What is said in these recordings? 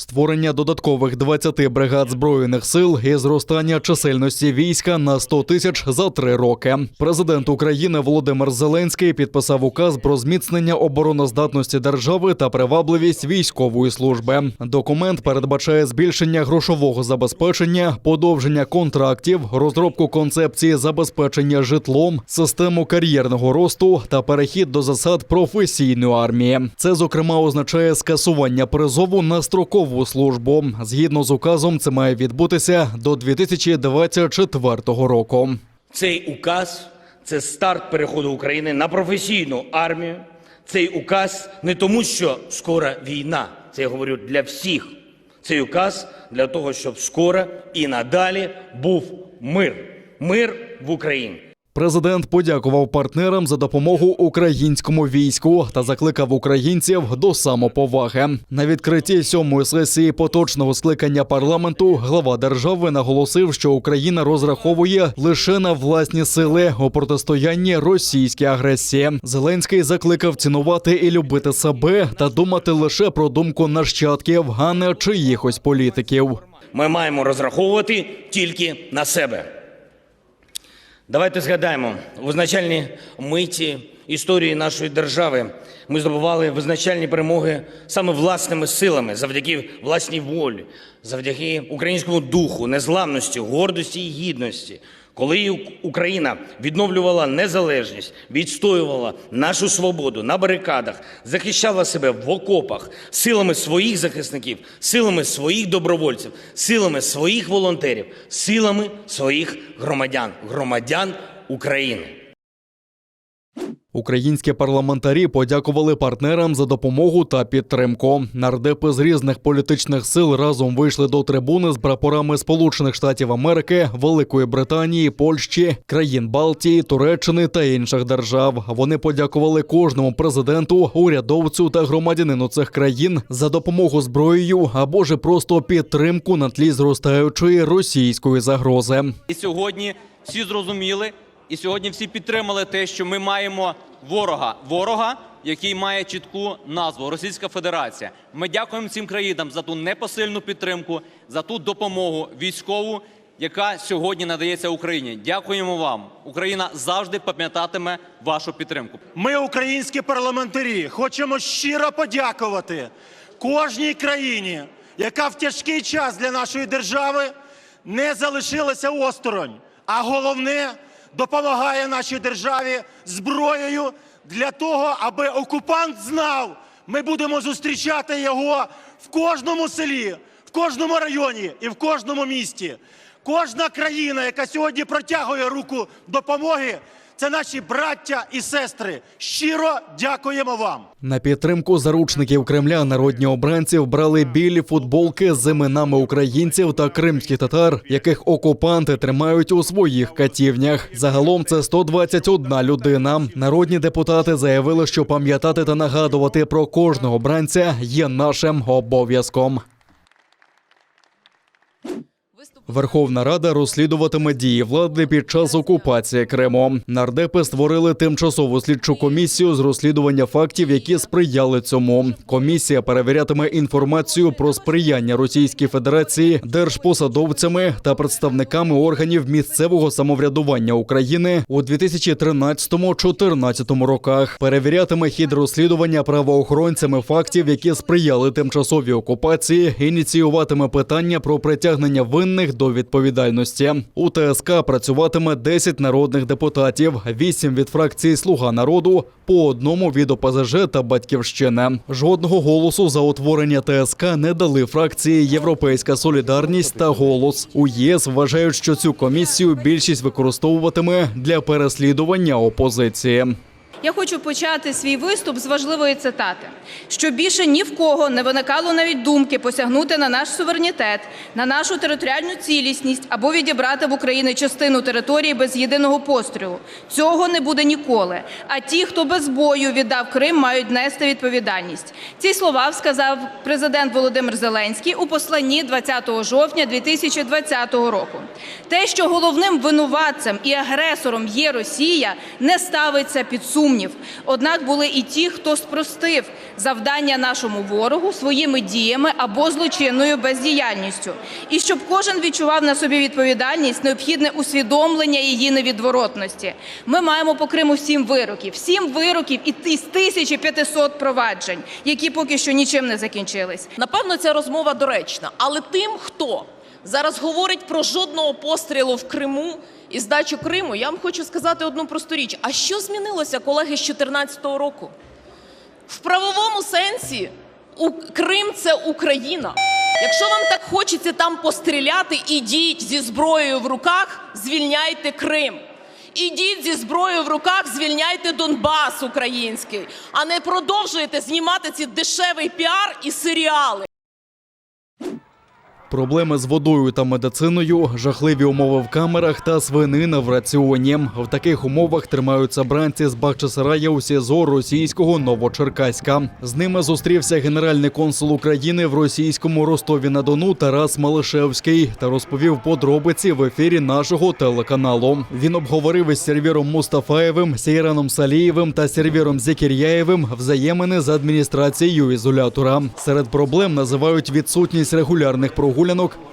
створення додаткових 20 бригад Збройних сил і зростання чисельності війська на 100 тисяч за 3 роки. Президент України Володимир Зеленський підписав указ про зміцнення обороноздатності держави та привабливість військової служби. Документ передбачає збільшення грошового забезпечення, подовження контрактів, розробку концепції забезпечення житлом, систему кар'єрного росту та перехід до засад професійної армії. Це, зокрема, означає скасування призову на строкову службу. Згідно з указом, це має відбутися до 2024 року. Цей указ – це старт переходу України на професійну армію. Цей указ не тому, що скоро війна. Це я говорю для всіх. Цей указ для того, щоб скоро і надалі був мир. Мир в Україні. Президент подякував партнерам за допомогу українському війську та закликав українців до самоповаги. На відкритті 7-ї сесії поточного скликання парламенту глава держави наголосив, що Україна розраховує лише на власні сили у протистоянні російській агресії. Зеленський закликав цінувати і любити себе та думати лише про думку нащадків, а не чиїхось політиків. Ми маємо розраховувати тільки на себе. Давайте згадаємо, у визначальні миті історії нашої держави ми здобували визначальні перемоги саме власними силами, завдяки власній волі, завдяки українському духу, незламності, гордості і гідності. Коли Україна відновлювала незалежність, відстоювала нашу свободу на барикадах, захищала себе в окопах силами своїх захисників, силами своїх добровольців, силами своїх волонтерів, силами своїх громадян України. Українські парламентарі подякували партнерам за допомогу та підтримку. Нардепи з різних політичних сил разом вийшли до трибуни з прапорами Сполучених Штатів Америки, Великої Британії, Польщі, країн Балтії, Туреччини та інших держав. Вони подякували кожному президенту, урядовцю та громадянину цих країн за допомогу зброєю або ж просто підтримку на тлі зростаючої російської загрози. І сьогодні всі зрозуміли, і сьогодні всі підтримали те, що ми маємо ворога, який має чітку назву – Російська Федерація. Ми дякуємо цим країнам за ту непосильну підтримку, за ту допомогу військову, яка сьогодні надається Україні. Дякуємо вам. Україна завжди пам'ятатиме вашу підтримку. Ми, українські парламентарі, хочемо щиро подякувати кожній країні, яка в тяжкий час для нашої держави не залишилася осторонь, а головне – допомагає нашій державі зброєю для того, аби окупант знав, ми будемо зустрічати його в кожному селі, в кожному районі і в кожному місті. Кожна країна, яка сьогодні протягує руку допомоги, це наші браття і сестри. Щиро дякуємо вам. На підтримку заручників Кремля народні обранці вбрали білі футболки з іменами українців та кримських татар, яких окупанти тримають у своїх катівнях. Загалом це 121 людина. Народні депутати заявили, що пам'ятати та нагадувати про кожного обранця є нашим обов'язком. Верховна Рада розслідуватиме дії влади під час окупації Криму. Нардепи створили тимчасову слідчу комісію з розслідування фактів, які сприяли цьому. Комісія перевірятиме інформацію про сприяння Російській Федерації держпосадовцями та представниками органів місцевого самоврядування України у 2013-2014 роках. Перевірятиме хід розслідування правоохоронцями фактів, які сприяли тимчасовій окупації, ініціюватиме питання про притягнення винних до відповідальності. У ТСК працюватиме 10 народних депутатів, 8 від фракції «Слуга народу», по 1 від ОПЗЖ та «Батьківщини». Жодного голосу за утворення ТСК не дали фракції «Європейська солідарність» та «Голос». У ЄС вважають, що цю комісію більшість використовуватиме для переслідування опозиції. Я хочу почати свій виступ з важливої цитати, що більше ні в кого не виникало навіть думки посягнути на наш суверенітет, на нашу територіальну цілісність або відібрати в Україні частину території без єдиного пострілу. Цього не буде ніколи. А ті, хто без бою віддав Крим, мають нести відповідальність. Ці слова сказав президент Володимир Зеленський у посланні 20 жовтня 2020 року. Те, що головним винуватцем і агресором є Росія, не ставиться під сумнів. сумнів. Однак були і ті, хто спростив завдання нашому ворогу своїми діями або злочинною бездіяльністю. І щоб кожен відчував на собі відповідальність, необхідне усвідомлення її невідворотності. Ми маємо по Криму 7 вироків із 1500 проваджень, які поки що нічим не закінчились. Напевно, ця розмова доречна, але тим, хто зараз говорить про жодного пострілу в Криму і здачу Криму, я вам хочу сказати одну просту річ. А що змінилося, колеги, з 2014 року? В правовому сенсі Крим – це Україна. Якщо вам так хочеться там постріляти, ідіть зі зброєю в руках, звільняйте Крим. Ідіть зі зброєю в руках, звільняйте Донбас український, а не продовжуйте знімати ці дешевий піар і серіали. Проблеми з водою та медициною, жахливі умови в камерах та свинина в раціоні. В таких умовах тримаються бранці з Бахчисарая у СІЗО російського Новочеркаська. З ними зустрівся генеральний консул України в російському Ростові-на-Дону Тарас Малишевський та розповів подробиці в ефірі нашого телеканалу. Він обговорив із Сервіром Мустафаєвим, Сейраном Салієвим та Сервіром Зекір'яєвим взаємини з адміністрацією ізолятора. Серед проблем називають відсутність регулярних прогулянок,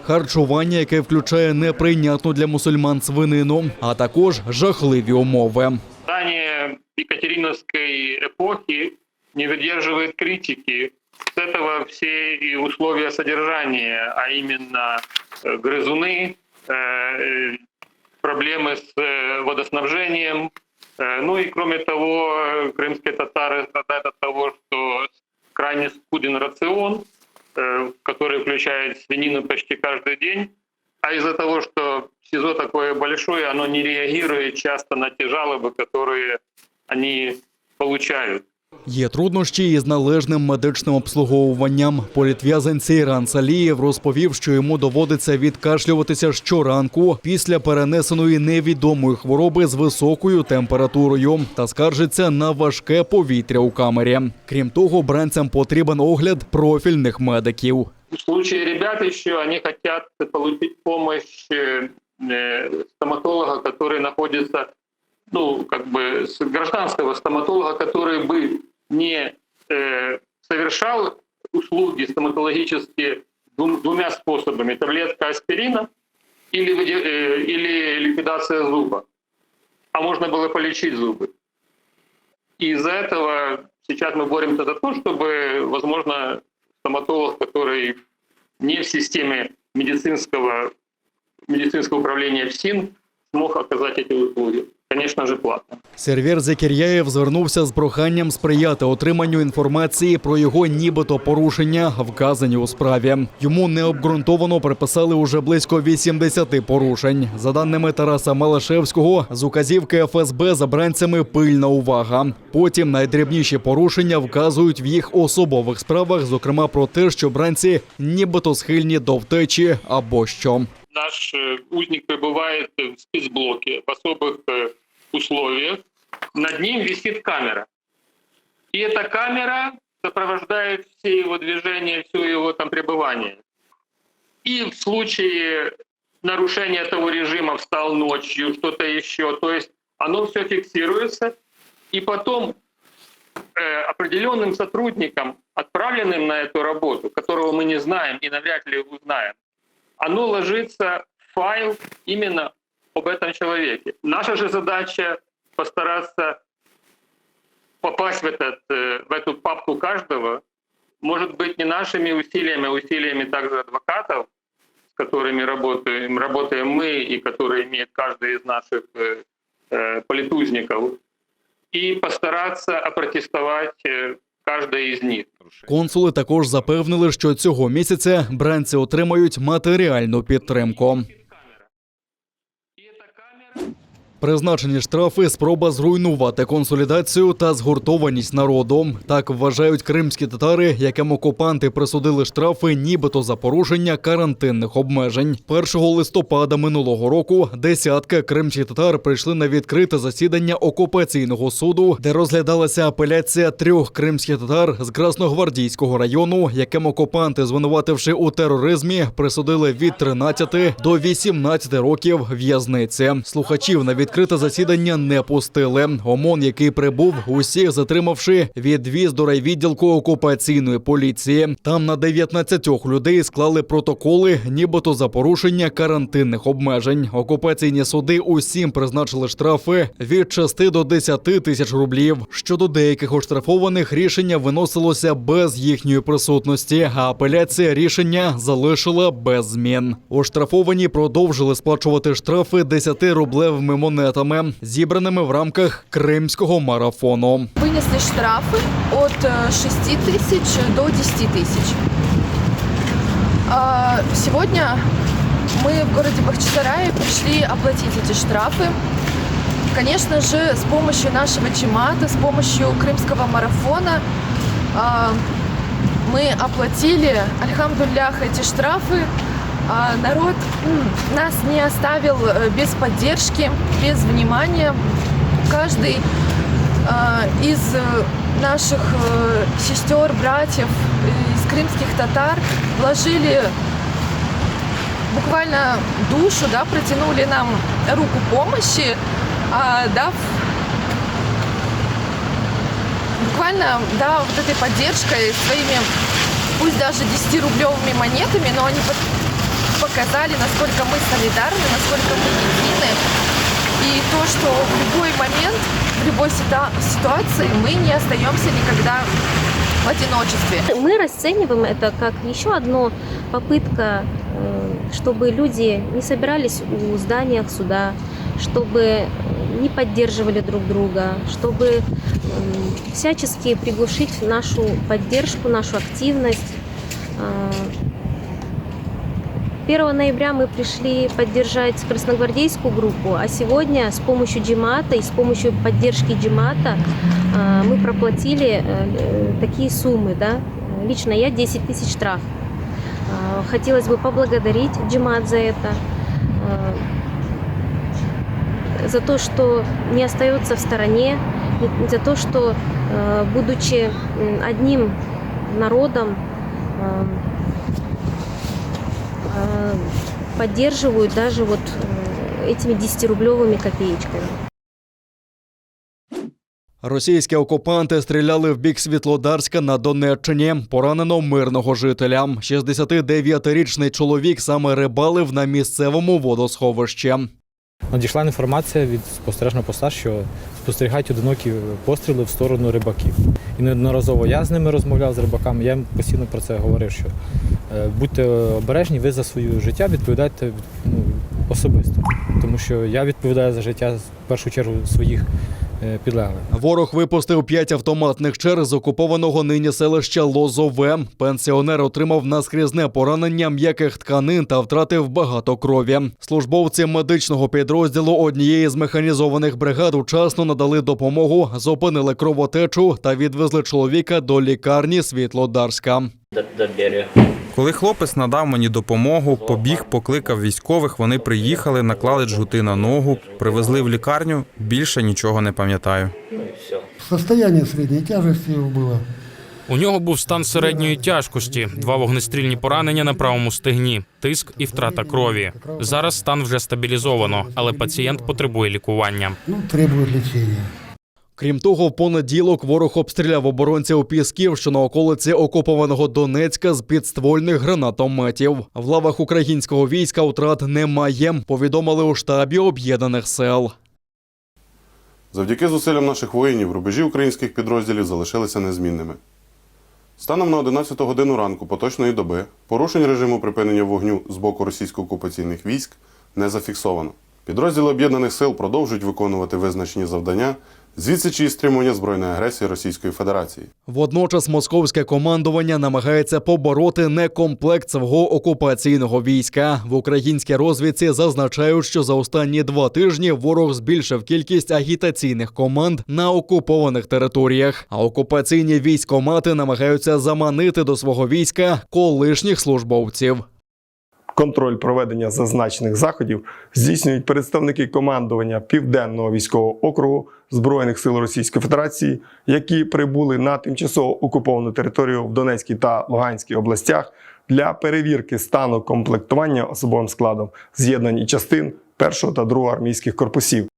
харчування, яке включає неприйнятну для мусульман свинину, а також жахливі умови. Здание Екатериновской эпохи не выдерживает критики. С этого все и условия содержания, а именно грызуны, проблемы с водоснабжением. Ну и кроме того, крымские татары страдают от того, что крайне скуден рацион, который включает свинину почти каждый день. А из-за того, что СИЗО такое большое, оно не реагирует часто на те жалобы, которые они получают. Є труднощі із належним медичним обслуговуванням. Політв'язень Сейран Салієв розповів, що йому доводиться відкашлюватися щоранку після перенесеної невідомої хвороби з високою температурою та скаржиться на важке повітря у камері. Крім того, бранцям потрібен огляд профільних медиків. В случае ребят еще они хотят получить помощь стоматолога, который находится, с гражданского стоматолога, который бы не совершал услуги стоматологические двумя способами: таблетка аспирина или ликвидация зуба. А можно было полечить зубы. И из-за этого сейчас мы боремся за то, чтобы, возможно, стоматолог, который не в системе медицинского управления ФСИН, смог оказать эти услуги. Конечно же, платно. Сервір Зекір'яєв звернувся з проханням сприяти отриманню інформації про його нібито порушення, вказані у справі. Йому необґрунтовано приписали уже близько 80 порушень. За даними Тараса Малишевського, з указівки ФСБ за бранцями пильна увага. Потім найдрібніші порушення вказують в їх особових справах, зокрема про те, що бранці нібито схильні до втечі або що. Наш узник пребывает в спецблоке в особых условиях. Над ним висит камера. И эта камера сопровождает все его движения, все его там пребывание. И в случае нарушения того режима, встал ночью, что-то еще, то есть оно все фиксируется. И потом определенным сотрудникам, отправленным на эту работу, которого мы не знаем и навряд ли узнаем, оно ложится в файл именно об этом человеке. Наша же задача постараться попасть в эту папку каждого, может быть, не нашими усилиями, а усилиями также адвокатов, с которыми работаем мы и которые имеет каждый из наших политузников, и постараться опротестовать кожний із них. Консули також запевнили, що цього місяця бранці отримають матеріальну підтримку. Призначені штрафи – спроба зруйнувати консолідацію та згуртованість народу. Так вважають кримські татари, яким окупанти присудили штрафи нібито за порушення карантинних обмежень. 1 листопада минулого року десятки кримських татар прийшли на відкрите засідання окупаційного суду, де розглядалася апеляція 3 кримських татар з Красногвардійського району, яким окупанти, звинувативши у тероризмі, присудили від 13 до 18 років в'язниці. Слухачів на відкритому відкрите засідання не пустили. ОМОН, який прибув, усіх затримавши, відвіз до райвідділку окупаційної поліції. Там на 19 людей склали протоколи, нібито за порушення карантинних обмежень. Окупаційні суди усім призначили штрафи від 6 до 10 тисяч рублів. Щодо деяких оштрафованих, рішення виносилося без їхньої присутності, а апеляція рішення залишила без змін. Оштрафовані продовжили сплачувати штрафи 10-рублевими монетами, зібраними в рамках Кримського марафону. Вынесли штрафы от 6 тысяч до 10 тысяч. Сегодня мы в городе Бахчисарае пришли оплатить эти штрафы. Конечно же, с помощью нашего ЧМАТа, с помощью Крымского марафона мы оплатили, альхамдуллях, эти штрафы. Народ нас не оставил без поддержки, без внимания. Каждый из наших сестер, братьев, из крымских татар вложили буквально душу, да, протянули нам руку помощи, дав буквально, да, вот этой поддержкой своими, пусть даже 10-рублевыми монетами, но они показали, насколько мы солидарны, насколько мы едины. И то, что в любой момент, в любой ситуации мы не остаемся никогда в одиночестве. Мы расцениваем это как еще одна попытка, чтобы люди не собирались у здания суда, чтобы не поддерживали друг друга, чтобы всячески приглушить нашу поддержку, нашу активность. 1 ноября мы пришли поддержать красногвардейскую группу, а сегодня с помощью ДЖИМАТа и с помощью поддержки ДЖИМАТа мы проплатили такие суммы. Да? Лично я 10 тысяч штраф. Хотелось бы поблагодарить ДЖИМАТ за это, за то, что не остается в стороне, за то, что, будучи одним народом, поддерживают даже вот этими 10-рублевыми копеечками. Російські окупанти стріляли в бік Світлодарська на Донеччині. Поранено мирного жителя. 69-річний чоловік саме рибалив на місцевому водосховищі. Надійшла інформація від спостережного поста, що спостерігають одинокі постріли в сторону рибаків. І неодноразово я з ними розмовляв, з рибаками, я їм постійно про це говорив, що будьте обережні, ви за своє життя відповідаєте особисто. Тому що я відповідаю за життя в першу чергу своїх підлеглих. Ворог випустив 5 автоматних чер з окупованого нині селища Лозове. Пенсіонер отримав наскрізне поранення м'яких тканин та втратив багато крові. Службовці медичного підрозділу однієї з механізованих бригад вчасно надали допомогу, зупинили кровотечу та відвезли чоловіка до лікарні Світлодарська. Коли хлопець надав мені допомогу, побіг, покликав військових, вони приїхали, наклали джгути на ногу, привезли в лікарню, більше нічого не пам'ятаю. Состояние середньої тяжкості було. У нього був стан середньої тяжкості, 2 вогнестрільні поранення на правому стегні, тиск і втрата крові. Зараз стан вже стабілізовано, але пацієнт потребує лікування. Требує лікування. Крім того, в понеділок ворог обстріляв оборонців Пісків, що на околиці окупованого Донецька, з підствольних гранатометів. В лавах українського війська втрат немає, повідомили у штабі Об'єднаних сил. Завдяки зусиллям наших воїнів рубежі українських підрозділів залишилися незмінними. Станом на 11 годину ранку поточної доби порушень режиму припинення вогню з боку російсько-окупаційних військ не зафіксовано. Підрозділи Об'єднаних сил продовжують виконувати визначені завдання з відсічі і стримування збройної агресії Російської Федерації. Водночас московське командування намагається побороти некомплект свого окупаційного війська. В українській розвідці зазначають, що за останні 2 тижні ворог збільшив кількість агітаційних команд на окупованих територіях. А окупаційні військкомати намагаються заманити до свого війська колишніх службовців. Контроль проведення зазначених заходів здійснюють представники командування Південного військового округу Збройних сил Російської Федерації, які прибули на тимчасово окуповану територію в Донецькій та Луганській областях для перевірки стану комплектування особовим складом з'єднань і частин 1 та 2 армійських корпусів.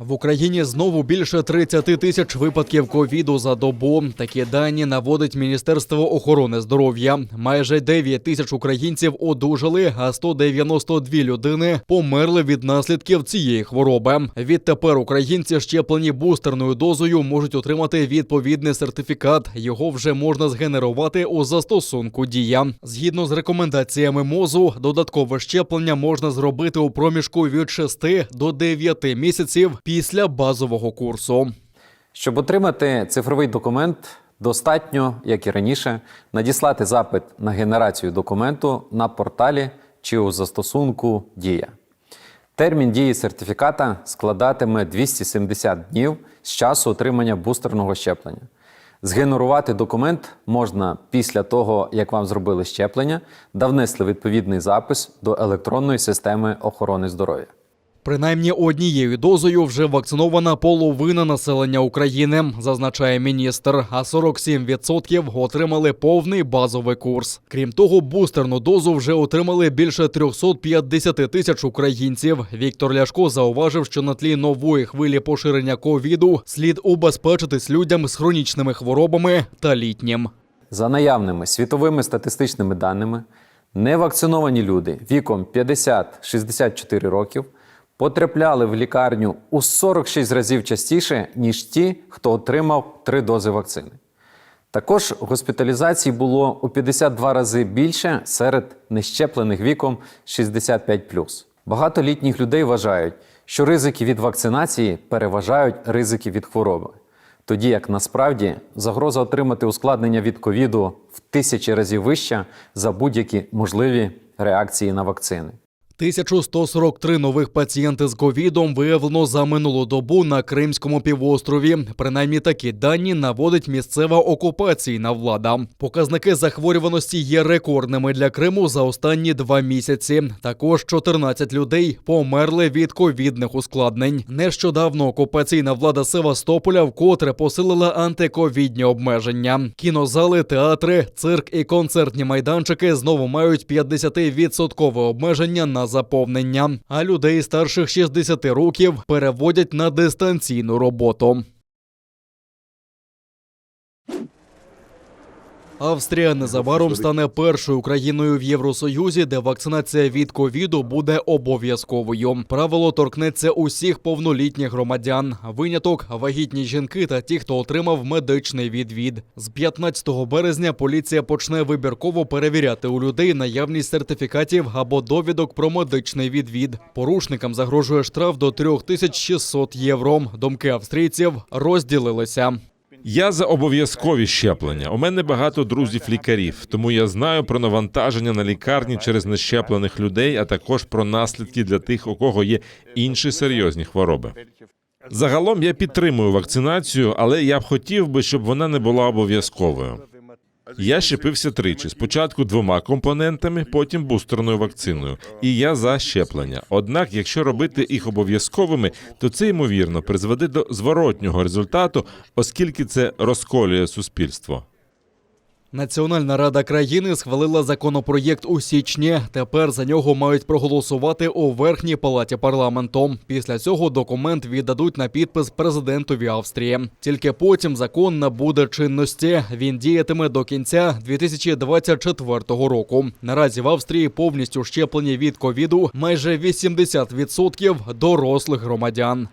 В Україні знову більше 30 тисяч випадків ковіду за добу. Такі дані наводить Міністерство охорони здоров'я. Майже 9 тисяч українців одужали, а 192 людини померли від наслідків цієї хвороби. Відтепер українці, щеплені бустерною дозою, можуть отримати відповідний сертифікат. Його вже можна згенерувати у застосунку «Дія». Згідно з рекомендаціями МОЗу, додаткове щеплення можна зробити у проміжку від 6 до 9 місяців після базового курсу. Щоб отримати цифровий документ, достатньо, як і раніше, надіслати запит на генерацію документу на порталі чи у застосунку «Дія». Термін дії сертифіката складатиме 270 днів з часу отримання бустерного щеплення. Згенерувати документ можна після того, як вам зробили щеплення та внесли відповідний запис до електронної системи охорони здоров'я. Принаймні однією дозою вже вакцинована половина населення України, зазначає міністр, а 47% отримали повний базовий курс. Крім того, бустерну дозу вже отримали більше 350 тисяч українців. Віктор Ляшко зауважив, що на тлі нової хвилі поширення ковіду слід убезпечитись людям з хронічними хворобами та літнім. За наявними світовими статистичними даними, невакциновані люди віком 50-64 років потрапляли в лікарню у 46 разів частіше, ніж ті, хто отримав 3 дози вакцини. Також госпіталізацій було у 52 рази більше серед нещеплених віком 65+. Багато літніх людей вважають, що ризики від вакцинації переважають ризики від хвороби. Тоді як насправді загроза отримати ускладнення від ковіду в 1000 разів вища за будь-які можливі реакції на вакцини. 1143 нових пацієнти з ковідом виявлено за минулу добу на Кримському півострові. Принаймні такі дані наводить місцева окупаційна влада. Показники захворюваності є рекордними для Криму за останні 2 місяці. Також 14 людей померли від ковідних ускладнень. Нещодавно окупаційна влада Севастополя вкотре посилила антиковідні обмеження. Кінозали, театри, цирк і концертні майданчики знову мають 50% обмеження на заповнення, а людей старших 60 років переводять на дистанційну роботу. Австрія незабаром стане першою країною в Євросоюзі, де вакцинація від ковіду буде обов'язковою. Правило торкнеться усіх повнолітніх громадян. Виняток – вагітні жінки та ті, хто отримав медичний відвід. З 15 березня поліція почне вибірково перевіряти у людей наявність сертифікатів або довідок про медичний відвід. Порушникам загрожує штраф до 3600 євро. Думки австрійців розділилися. Я за обов'язкові щеплення. У мене багато друзів-лікарів, тому я знаю про навантаження на лікарні через нещеплених людей, а також про наслідки для тих, у кого є інші серйозні хвороби. Загалом я підтримую вакцинацію, але я б хотів би, щоб вона не була обов'язковою. Я щепився тричі. Спочатку 2 компонентами, потім бустерною вакциною. І я за щеплення. Однак, якщо робити їх обов'язковими, то це, ймовірно, призведе до зворотнього результату, оскільки це розколює суспільство. Національна рада країни схвалила законопроєкт у січні. Тепер за нього мають проголосувати у Верхній палаті парламенту. Після цього документ віддадуть на підпис президентові Австрії. Тільки потім закон набуде чинності. Він діятиме до кінця 2024 року. Наразі в Австрії повністю щеплені від ковіду майже 80% дорослих громадян.